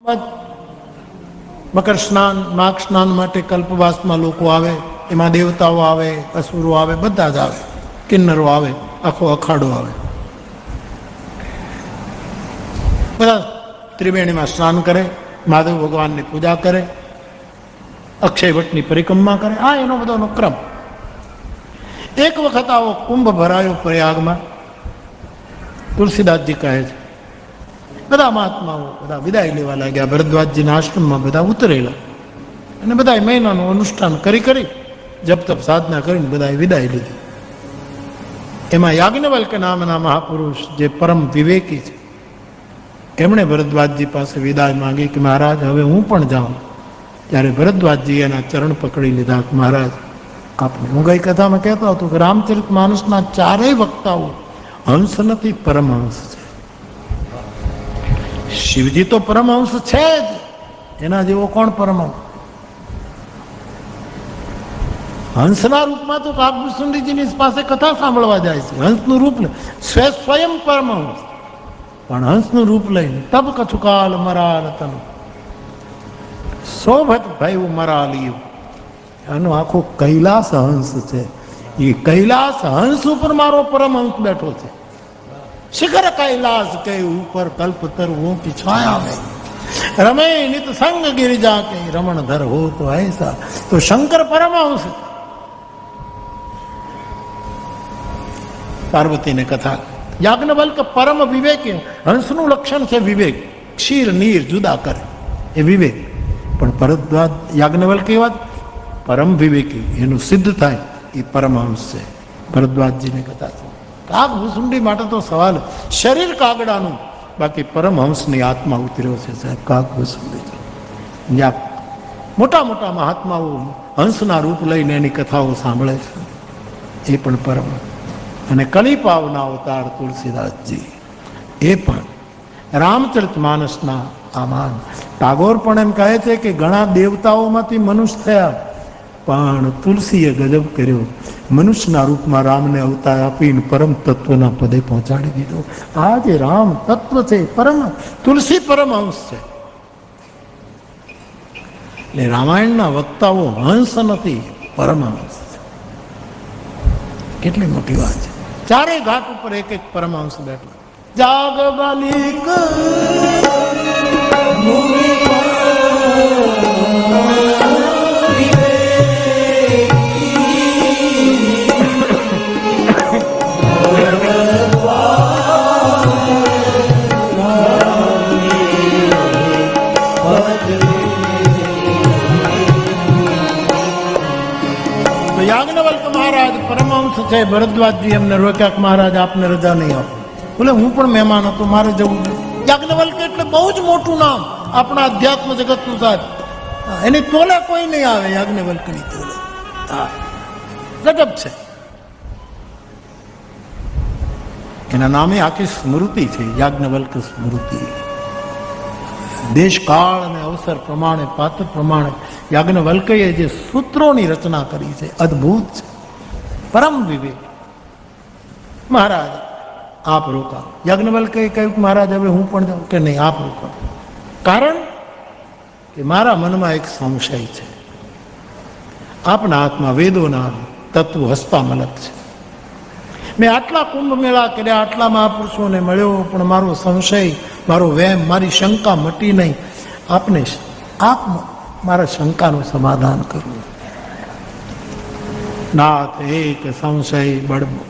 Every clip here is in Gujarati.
મકર સ્નાન માઘ સ્નાન માટે કલ્પવાસમાં લોકો આવે, એમાં દેવતાઓ આવે, અસુરો આવે, બધા જ આવે, કિન્નરો આવે, આખો અખાડો આવે. બધા ત્રિવેણીમાં સ્નાન કરે, મહાદેવ ભગવાનની પૂજા કરે, અક્ષય વટની પરિક્રમા કરે. આ એનો બધોનો ક્રમ. એક વખત આવો કુંભ ભરાયો પ્રયાગમાં. તુલસીદાસજી કહે છે બધા મહાત્માઓ બધા વિદાય લેવા લાગ્યા. ભરદ્વાજજીના આશ્રમમાં બધા ઉતરેલા અને બધા મહિનાનું અનુષ્ઠાન કરી જપ તપ સાધના કરીને બધા વિદાય લીધી. એમાં યાજ્ઞવલ્ક નામના મહાપુરુષ જે પરમ વિવેકી છે, એમણે ભરદ્વાજજી પાસે વિદાય માંગી કે મહારાજ હવે હું પણ જાઉં. ત્યારે ભરદ્વાજજી એના ચરણ પકડી લીધા કે મહારાજ આપણે, હું ગઈ કથામાં કહેતો હતો કે રામચરિત માનસના ચારેય વક્તાઓ હંસ નથી, પરમહંસ છે. શિવજી તો પરમહંસ છે જ, એના જેવો કોણ પરમહંસ? હંસના રૂપમાં તો કાગભૂષણજીની પાસે કથા સાંભળવા જાય છે. હંસનું રૂપ લે, સ્વયં પરમહંસ, પણ હંસનું રૂપ લઈને તબ કછુકાલ મરાલ તનુ શોભત ભયું મરાલિયું. આનો આખો કૈલાસ હંસ છે. એ કૈલાસ હંસ ઉપર મારો પરમહંસ બેઠો છે. શિખર કૈલાસ કે ઉપર કલ્પતર वो की छाया में रमे नित संग गिरिजा के रमण धर हो तो ऐसा. तो शंकर परमहंस. પાર્વતીને કથા. યાજ્ઞવલ્ક પરમ વિવેકી. હંસનું લક્ષણ છે વિવેક. ક્ષીર નીર જુદા કરે એ વિવેક. પણ ભરદ્વાજ યાજ્ઞવલ્ક એવા પરમ વિવેકી, એનું સિદ્ધ થાય એ પરમહંસ છે. ભરદ્વાજજીને કથા છે. કાગભૂષુંડી માટે તો સવાલ શરીર કાગડાનું, બાકી પરમહંસની આત્મા ઉતર્યો છે સાહેબ કાગભૂષુંડી. મોટા મોટા મહાત્માઓ હંસના રૂપ લઈને એની કથાઓ સાંભળે છે, એ પણ પરમ. અને કલી પાવના અવતાર તુલસીદાસજી, એ પણ રામચરિત માનસના આમાન. ટાગોર પણ એમ કહે છે કે ઘણા દેવતાઓમાંથી મનુષ્ય થયા, પણ તુલસીએ ગજબ કર્યો, મનુષ્યના રૂપમાં રામને અવતાર આપીને પરમ તત્વના પદે પહોંચાડી દીધો. આ જે રામ તત્વ છે પરમ, તુલસી પરમહંસ છે. એટલે રામાયણના વક્તાઓ હંસ નથી, પરમહંસ છે. કેટલી મોટી વાત છે. ચારેય ઘાટ ઉપર એક એક પરમહંસ બેઠો. જાગ બાલિક યાજ્ઞવલ્ક મહારાજ પરમહંસ છે. ભરદ્વાજજી એમને રોક્યા કે મહારાજ આપને રજા નહીં આપો. બોલે હું પણ મહેમાન હતો, મારે જવું. યાજ્ઞવલ્ક એટલે બહુ જ મોટું નામ આપણા અધ્યાત્મ જગતનું સાહેબ. એની તોલે કોઈ નહીં આવે. યાજ્ઞવલ્કની તોલે ગજબ છે. એના નામે આખી સ્મૃતિ છે, યાજ્ઞવલ્ક સ્મૃતિ. દેશ કાળ અને અવસર પ્રમાણે, પાત્ર પ્રમાણે યાજ્ઞવલ્કએ જે સૂત્રોની રચના કરી છે અદ્ભુત છે. પરમ વિવેક. મહારાજ આપ રોકાઓ. યાજ્ઞવલ્કએ કહ્યું કે મહારાજ હવે હું પણ જાઉં. કે નહીં, આપ રોકાઓ. કારણ કે મારા મનમાં એક સંશય છે. આપના હાથમાં વેદોના તત્વો હસતા મલક છે. મેં આટલા કુંભ મેળા કર્યા, આટલા મહાપુરુષોને મળ્યો, પણ મારો સંશય, મારો વહેમ, મારી શંકા મટી નહીં. આપને આપ મારા શંકાનું સમાધાન કરવું. નાથ એક સંશય બળવો.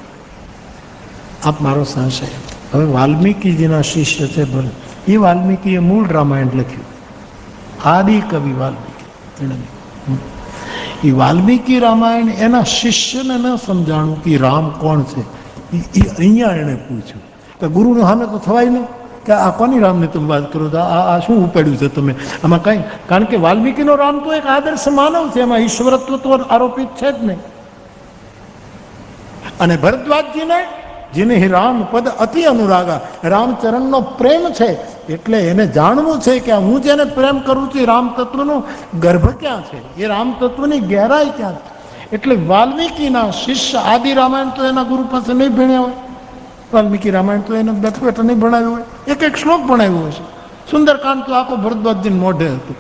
આપ મારો સંશય. હવે વાલ્મીકીજીના શિષ્ય છે ભલે, એ વાલ્મીકીએ મૂળ રામાયણ લખ્યું. આદિ કવિ વાલ્મીકી. એ વાલ્મીકી રામાયણ એના શિષ્યને ન સમજાણું કે રામ કોણ છે. એ અહીંયા એને પૂછ્યું કે ગુરુને સામે તો થવાય નહીં કે આ કોની રામની તમે વાત કરો છો, આ શું ઉપાડ્યું છે તમે આમાં કંઈ. કારણ કે વાલ્મીકીનો રામ તો એક આદર્શ માનવ છે, એમાં ઈશ્વરત્વ તો આરોપિત છે જ નહીં. અને ભરદ્વાજજીને જેને રામ પદ અતિ અનુરાગા, રામચરણનો પ્રેમ છે, એટલે એને જાણવું છે કે હું જેને પ્રેમ કરું છું એ રામ તત્વનો ગર્ભ ક્યાં છે, એ રામ તત્વની ગહેરાઈ ક્યાં છે. એટલે વાલ્મીકીના શિષ્ય આદિ રામાયણ તો એના ગુરુ પાસે નહીં ભણ્યા હોય. વાલ્મીકી રામાયણ તો એને બેઠા બેઠા નહીં ભણાવ્યું હોય, એક એક શ્લોક ભણાવ્યો હશે. સુંદરકાંડ તો આખો ભરદ્વાજજી મોઢે હતું.